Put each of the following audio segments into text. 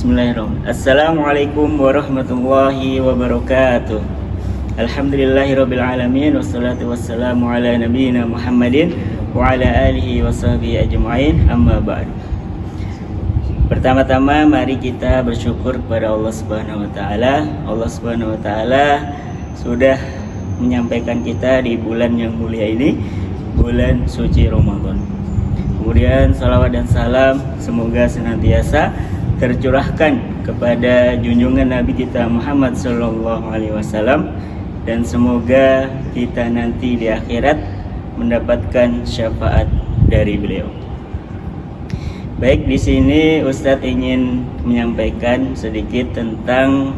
Bismillahirrahmanirrahim. Assalamualaikum warahmatullahi wabarakatuh. Alhamdulillahirabbil alamin wassalatu wassalamu ala nabiyyina Muhammadin wa ala alihi washabihi ajmain. Amma ba'du. Pertama-tama mari kita bersyukur kepada Allah Subhanahu wa taala. Allah Subhanahu wa taala sudah menyampaikan kita di bulan yang mulia ini, bulan suci Ramadan. Kemudian salawat dan salam semoga senantiasa tercurahkan kepada junjungan Nabi kita Muhammad sallallahu alaihi wasallam, dan semoga kita nanti di akhirat mendapatkan syafaat dari beliau. Baik, di sini Ustadz ingin menyampaikan sedikit tentang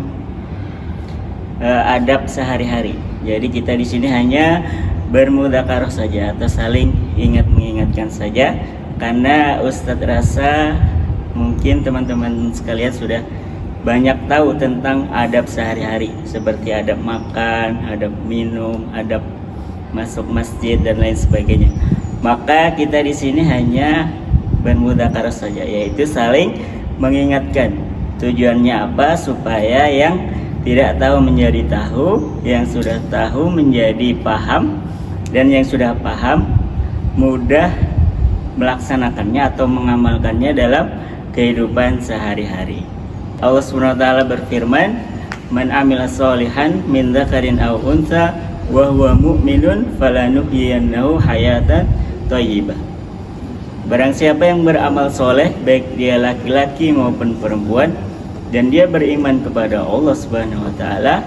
adab sehari-hari. Jadi kita di sini hanya bermudzakarah saja atau saling ingat mengingatkan saja, karena Ustadz rasa mungkin teman-teman sekalian sudah banyak tahu tentang adab sehari-hari, seperti adab makan, adab minum, adab masuk masjid dan lain sebagainya. Maka kita di sini hanya bermudzakarah saja, yaitu saling mengingatkan. Tujuannya apa? Supaya yang tidak tahu menjadi tahu, yang sudah tahu menjadi paham, dan yang sudah paham mudah melaksanakannya atau mengamalkannya dalam kehidupan sehari-hari. Allah Subhanahu wa taala berfirman, "Man 'amila sholihan min dzakarin aw untha wa huwa mu'minun falanuhyiyannahu hayatan thayyibah." Barang siapa yang beramal soleh, baik dia laki-laki maupun perempuan, dan dia beriman kepada Allah Subhanahu wa taala,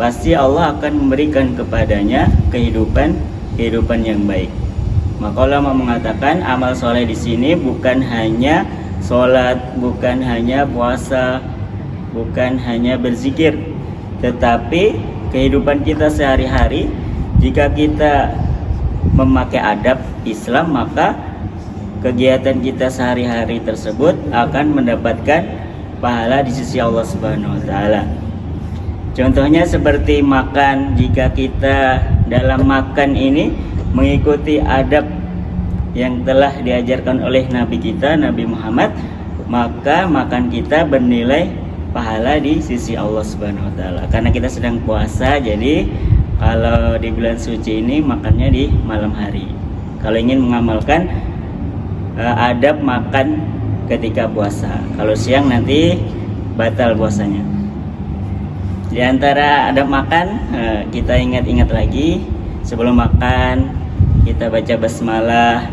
pasti Allah akan memberikan kepadanya kehidupan yang baik. Maka ulama mengatakan amal soleh di sini bukan hanya sholat, bukan hanya puasa, bukan hanya berzikir, tetapi kehidupan kita sehari-hari. Jika kita memakai adab Islam, maka kegiatan kita sehari-hari tersebut akan mendapatkan pahala di sisi Allah Subhanahu wa taala. Contohnya seperti makan, jika kita dalam makan ini mengikuti adab yang telah diajarkan oleh Nabi kita, Nabi Muhammad, maka makan kita bernilai pahala di sisi Allah Subhanahu wa taala. Karena kita sedang puasa, jadi kalau di bulan suci ini makannya di malam hari. Kalau ingin mengamalkan adab makan ketika puasa, kalau siang nanti batal puasanya. Di antara adab makan, kita ingat-ingat lagi, sebelum makan kita baca basmalah,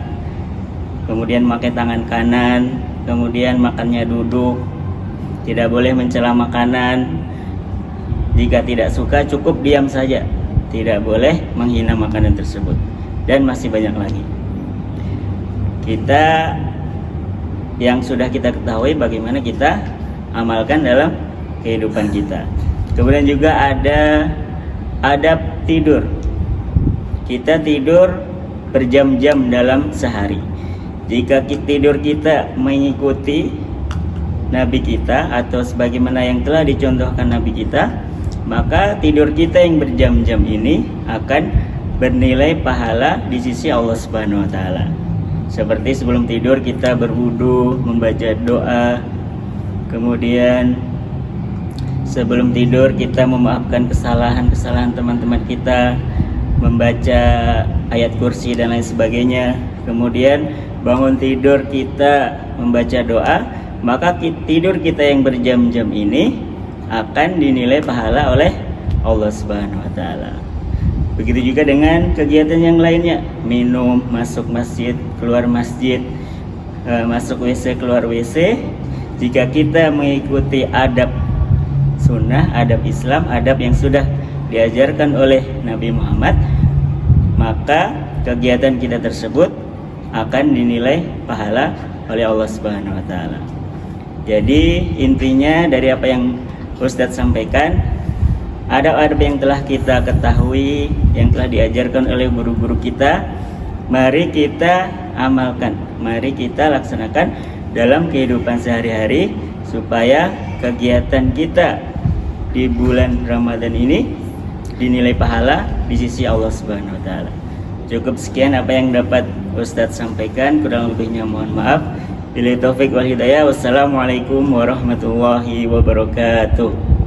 kemudian pakai tangan kanan, kemudian makannya duduk, tidak boleh mencela makanan. Jika tidak suka cukup diam saja, tidak boleh menghina makanan tersebut, dan masih banyak lagi. Kita yang sudah kita ketahui bagaimana kita amalkan dalam kehidupan kita. Kemudian juga ada adab tidur. Kita tidur berjam-jam dalam sehari. Jika tidur kita mengikuti Nabi kita atau sebagaimana yang telah dicontohkan Nabi kita, maka tidur kita yang berjam-jam ini akan bernilai pahala di sisi Allah Subhanahu wa taala. Seperti sebelum tidur kita berwudu, membaca doa, kemudian sebelum tidur kita memaafkan kesalahan-kesalahan teman-teman kita, membaca ayat kursi dan lain sebagainya. Kemudian bangun tidur kita membaca doa, maka tidur kita yang berjam-jam ini akan dinilai pahala oleh Allah Subhanahu wa taala. Begitu juga dengan kegiatan yang lainnya, minum, masuk masjid, keluar masjid, masuk WC, keluar WC. Jika kita mengikuti adab sunnah, adab Islam, adab yang sudah diajarkan oleh Nabi Muhammad, maka kegiatan kita tersebut akan dinilai pahala oleh Allah Subhanahu wa taala. Jadi intinya dari apa yang Ustadz sampaikan, adab-adab yang telah kita ketahui, yang telah diajarkan oleh guru-guru kita, mari kita amalkan, mari kita laksanakan dalam kehidupan sehari-hari, supaya kegiatan kita di bulan Ramadan ini dinilai pahala di sisi Allah Subhanahu wa taala. Cukup sekian apa yang dapat Ustadz sampaikan, kurang lebihnya mohon maaf. Billahi taufik wal hidayah. Wassalamualaikum warahmatullahi wabarakatuh.